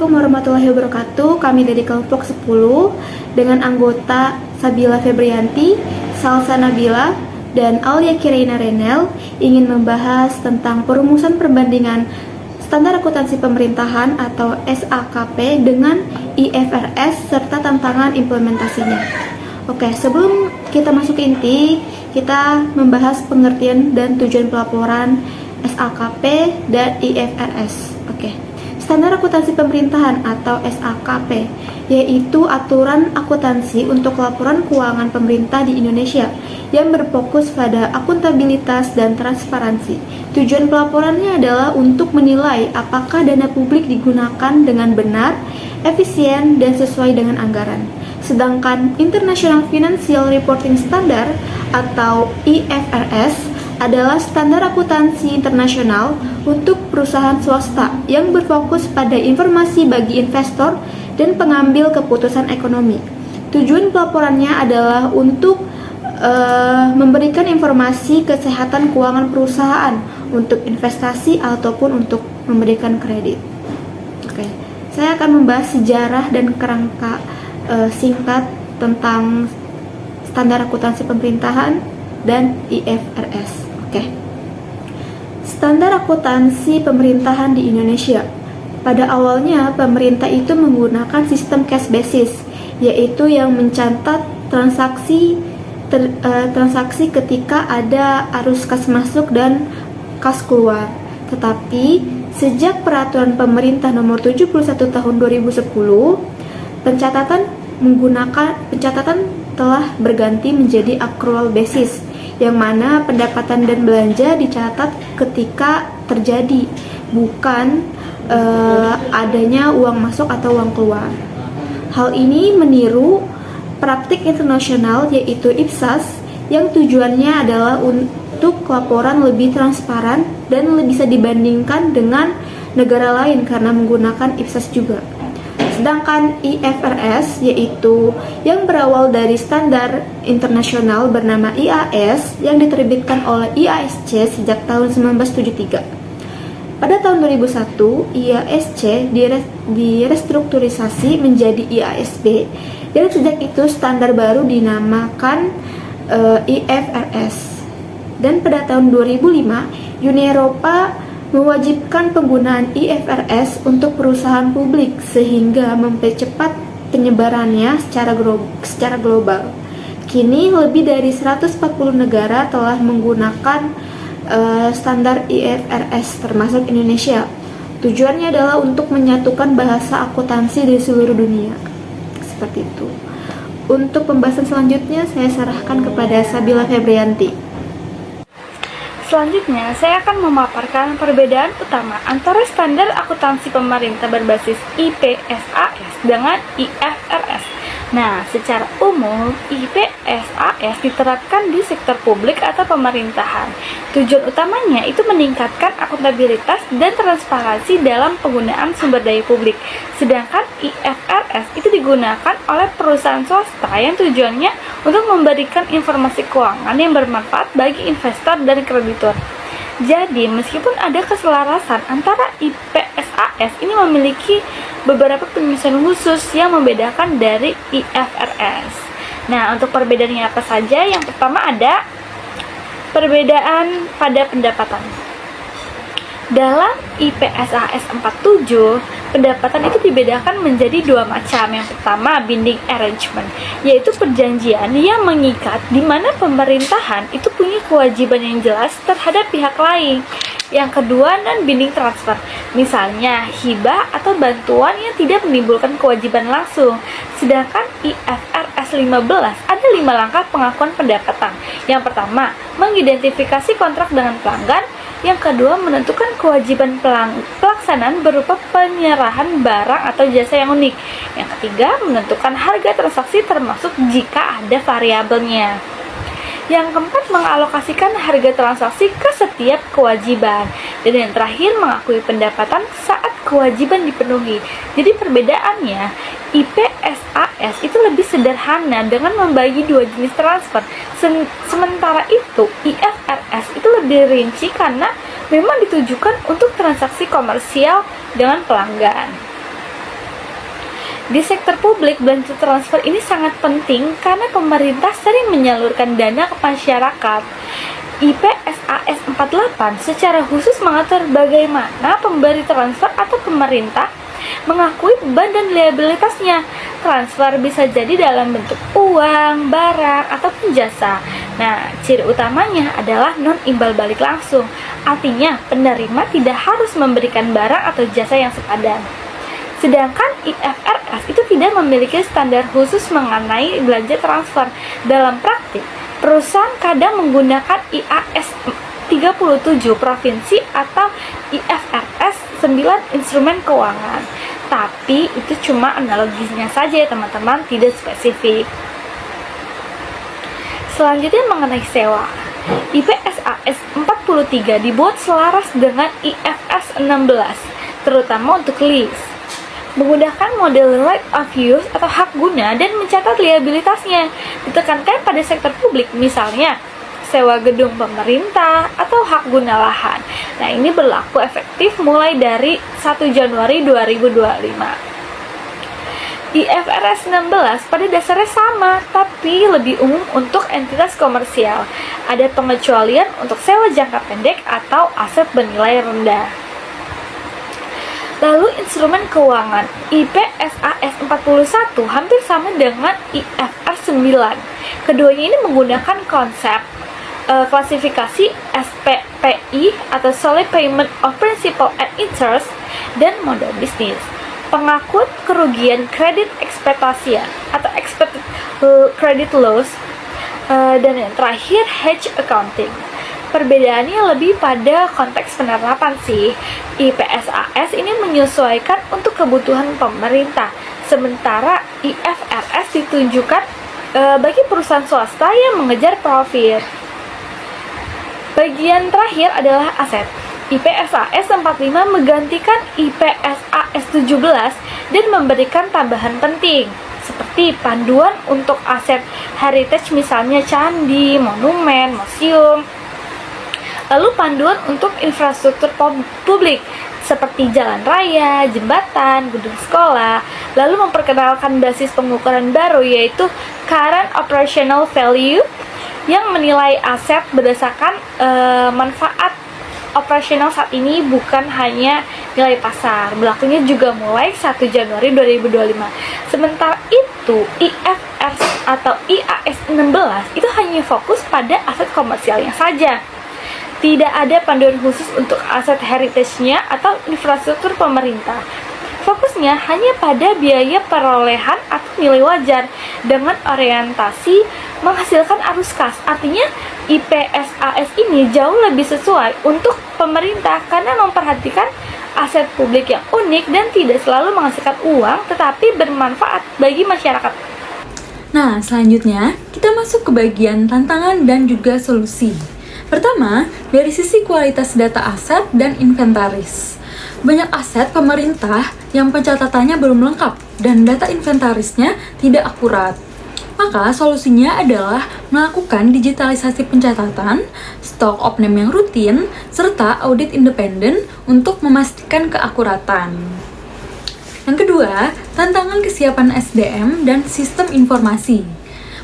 Assalamualaikum warahmatullahi wabarakatuh. Kami dari kelompok 10 dengan anggota Sabila Febrianti, Salsa Nabila, dan Aulia Kiraina Renel ingin membahas tentang perumusan perbandingan standar akuntansi pemerintahan atau SAKP dengan IFRS serta tantangan implementasinya. Oke, sebelum kita masuk ke inti, kita membahas pengertian dan tujuan pelaporan SAKP dan IFRS. Oke. Standar akuntansi pemerintahan atau SAKP yaitu aturan akuntansi untuk laporan keuangan pemerintah di Indonesia yang berfokus pada akuntabilitas dan transparansi. Tujuan pelaporannya adalah untuk menilai apakah dana publik digunakan dengan benar, efisien, dan sesuai dengan anggaran. Sedangkan International Financial Reporting Standard atau IFRS adalah standar akuntansi internasional untuk perusahaan swasta yang berfokus pada informasi bagi investor dan pengambil keputusan ekonomi. Tujuan pelaporannya adalah untuk memberikan informasi kesehatan keuangan perusahaan untuk investasi ataupun untuk memberikan kredit. Oke, saya akan membahas sejarah dan kerangka singkat tentang standar akuntansi pemerintahan dan IFRS. Oke. Standar akuntansi pemerintahan di Indonesia. Pada awalnya, pemerintah itu menggunakan sistem cash basis, yaitu yang mencatat transaksi ketika ada arus kas masuk dan kas keluar. Tetapi, sejak peraturan pemerintah nomor 71 tahun 2010, pencatatan telah berganti menjadi accrual basis, yang mana pendapatan dan belanja dicatat ketika terjadi, bukan adanya uang masuk atau uang keluar. Hal ini meniru praktik internasional yaitu IPSAS yang tujuannya adalah untuk laporan lebih transparan dan bisa dibandingkan dengan negara lain karena menggunakan IPSAS juga. Sedangkan IFRS yaitu yang berawal dari standar internasional bernama IAS yang diterbitkan oleh IASC sejak tahun 1973. Pada tahun 2001, IASC direstrukturisasi menjadi IASB dan sejak itu standar baru dinamakan IFRS. Dan pada tahun 2005, Uni Eropa mewajibkan penggunaan IFRS untuk perusahaan publik sehingga mempercepat penyebarannya secara global. Kini lebih dari 140 negara telah menggunakan standar IFRS termasuk Indonesia. Tujuannya adalah untuk menyatukan bahasa akuntansi di seluruh dunia. Seperti itu. Untuk pembahasan selanjutnya saya serahkan kepada Sabila Febrianti. Selanjutnya, saya akan memaparkan perbedaan utama antara standar akuntansi pemerintah berbasis IPSAS dengan IFRS. Nah, secara umum, IPSAS diterapkan di sektor publik atau pemerintahan. Tujuan utamanya itu meningkatkan akuntabilitas dan transparansi dalam penggunaan sumber daya publik. Sedangkan IFRS itu digunakan oleh perusahaan swasta yang tujuannya untuk memberikan informasi keuangan yang bermanfaat bagi investor dan kreditur. Jadi, meskipun ada keselarasan antara IPSAS ini memiliki beberapa penyesuaian khusus yang membedakan dari IFRS. Nah, untuk perbedaannya apa saja? Yang pertama ada perbedaan pada pendapatan. Dalam IPSAS 47, pendapatan itu dibedakan menjadi dua macam. Yang pertama, binding arrangement, yaitu perjanjian yang mengikat di mana pemerintahan itu punya kewajiban yang jelas terhadap pihak lain. Yang kedua, non-binding transfer, misalnya hibah atau bantuan yang tidak menimbulkan kewajiban langsung. Sedangkan IFRS 15 ada 5 langkah pengakuan pendapatan. Yang pertama, mengidentifikasi kontrak dengan pelanggan. Yang kedua, menentukan kewajiban pelaksanaan berupa penyerahan barang atau jasa yang unik. Yang ketiga, menentukan harga transaksi termasuk jika ada variabelnya. Yang keempat, mengalokasikan harga transaksi ke setiap kewajiban. Dan yang terakhir, mengakui pendapatan saat kewajiban dipenuhi. Jadi perbedaannya, IPSAS itu lebih sederhana dengan membagi dua jenis transfer. Sementara itu, IFRS itu lebih rinci karena memang ditujukan untuk transaksi komersial dengan pelanggan. Di sektor publik, belanja transfer ini sangat penting karena pemerintah sering menyalurkan dana ke masyarakat. IPSAS 48 secara khusus mengatur bagaimana pemberi transfer atau pemerintah mengakui beban dan liabilitasnya. Transfer bisa jadi dalam bentuk uang, barang, ataupun jasa. Nah, ciri utamanya adalah non-imbal balik langsung. Artinya, penerima tidak harus memberikan barang atau jasa yang sepadan. Sedangkan IFRS itu tidak memiliki standar khusus mengenai belanja transfer. Dalam praktik, perusahaan kadang menggunakan IAS 37 provinsi atau IFRS 9 instrumen keuangan. Tapi itu cuma analoginya saja ya teman-teman, tidak spesifik. Selanjutnya mengenai sewa. IPSAS 43 dibuat selaras dengan IFRS 16, terutama untuk lease. Menggunakan model right of use atau hak guna dan mencatat liabilitasnya. Ditekankan pada sektor publik, misalnya sewa gedung pemerintah atau hak guna lahan. Nah, ini berlaku efektif mulai dari 1 Januari 2025. IFRS 16 pada dasarnya sama, tapi lebih umum untuk entitas komersial. Ada pengecualian untuk sewa jangka pendek atau aset bernilai rendah. Lalu instrumen keuangan IPSAS 41 hampir sama dengan IFRS 9. Keduanya ini menggunakan konsep klasifikasi SPPI atau Solid Payment of Principal and Interest dan modal bisnis. Pengakuan kerugian kredit ekspektasian atau expected credit loss, dan yang terakhir hedge accounting. Perbedaannya lebih pada konteks penerapan sih. IPSAS ini menyesuaikan untuk kebutuhan pemerintah, sementara IFRS ditunjukkan bagi perusahaan swasta yang mengejar profit. Bagian terakhir adalah aset. IPSAS 45 menggantikan IPSAS 17 dan memberikan tambahan penting, seperti panduan untuk aset heritage misalnya candi, monumen, museum. Lalu panduan untuk infrastruktur publik seperti jalan raya, jembatan, gedung sekolah. Lalu memperkenalkan basis pengukuran baru yaitu Current Operational Value yang menilai aset berdasarkan manfaat operasional saat ini, bukan hanya nilai pasar. Berlakunya juga mulai 1 Januari 2025. Sementara itu, IFRS atau IAS 16 itu hanya fokus pada aset komersialnya saja. Tidak ada panduan khusus untuk aset heritage-nya atau infrastruktur pemerintah. Fokusnya hanya pada biaya perolehan atau nilai wajar dengan orientasi menghasilkan arus kas. Artinya IPSAS ini jauh lebih sesuai untuk pemerintah karena memperhatikan aset publik yang unik dan tidak selalu menghasilkan uang tetapi bermanfaat bagi masyarakat. Nah, selanjutnya kita masuk ke bagian tantangan dan juga solusi. Pertama, dari sisi kualitas data aset dan inventaris. Banyak aset pemerintah yang pencatatannya belum lengkap dan data inventarisnya tidak akurat. Maka solusinya adalah melakukan digitalisasi pencatatan, stok opname yang rutin, serta audit independen untuk memastikan keakuratan. Yang kedua, tantangan kesiapan SDM dan sistem informasi.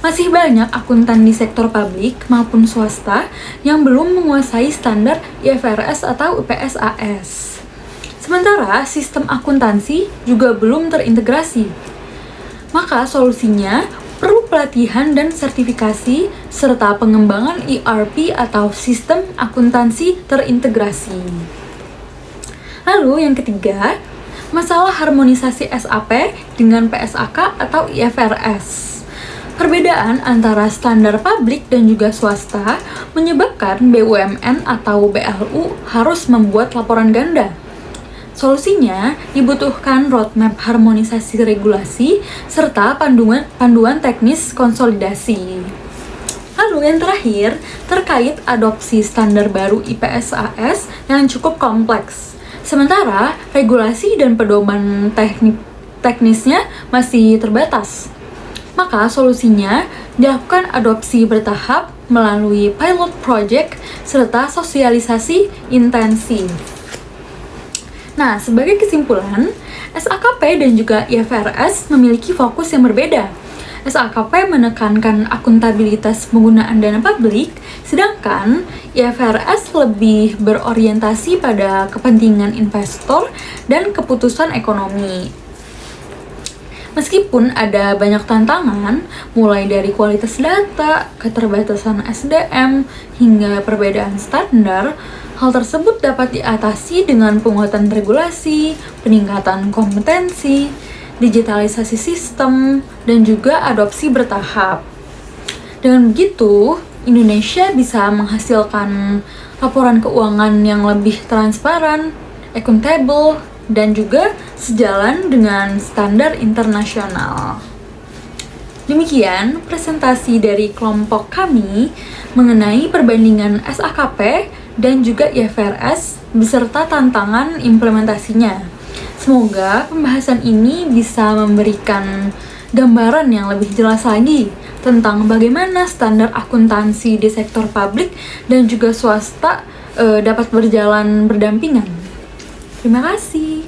Masih banyak akuntan di sektor publik maupun swasta yang belum menguasai standar IFRS atau IPSAS. Sementara sistem akuntansi juga belum terintegrasi. Maka solusinya perlu pelatihan dan sertifikasi serta pengembangan ERP atau sistem akuntansi terintegrasi. Lalu yang ketiga, masalah harmonisasi SAP dengan PSAK atau IFRS. Perbedaan antara standar publik dan juga swasta menyebabkan BUMN atau BLU harus membuat laporan ganda. Solusinya dibutuhkan roadmap harmonisasi regulasi serta panduan teknis konsolidasi. Lalu yang terakhir, terkait adopsi standar baru IPSAS yang cukup kompleks. Sementara regulasi dan pedoman teknisnya masih terbatas. Maka solusinya dilakukan adopsi bertahap melalui pilot project serta sosialisasi intensif. Nah, sebagai kesimpulan, SAKP dan juga IFRS memiliki fokus yang berbeda. SAKP menekankan akuntabilitas penggunaan dana publik, sedangkan IFRS lebih berorientasi pada kepentingan investor dan keputusan ekonomi. Meskipun ada banyak tantangan, mulai dari kualitas data, keterbatasan SDM, hingga perbedaan standar, hal tersebut dapat diatasi dengan penguatan regulasi, peningkatan kompetensi, digitalisasi sistem, dan juga adopsi bertahap. Dengan begitu, Indonesia bisa menghasilkan laporan keuangan yang lebih transparan, akuntabel, dan juga sejalan dengan standar internasional. Demikian presentasi dari kelompok kami mengenai perbandingan SAKP dan juga IFRS beserta tantangan implementasinya. Semoga pembahasan ini bisa memberikan gambaran yang lebih jelas lagi tentang bagaimana standar akuntansi di sektor publik dan juga swasta dapat berjalan berdampingan. Terima kasih.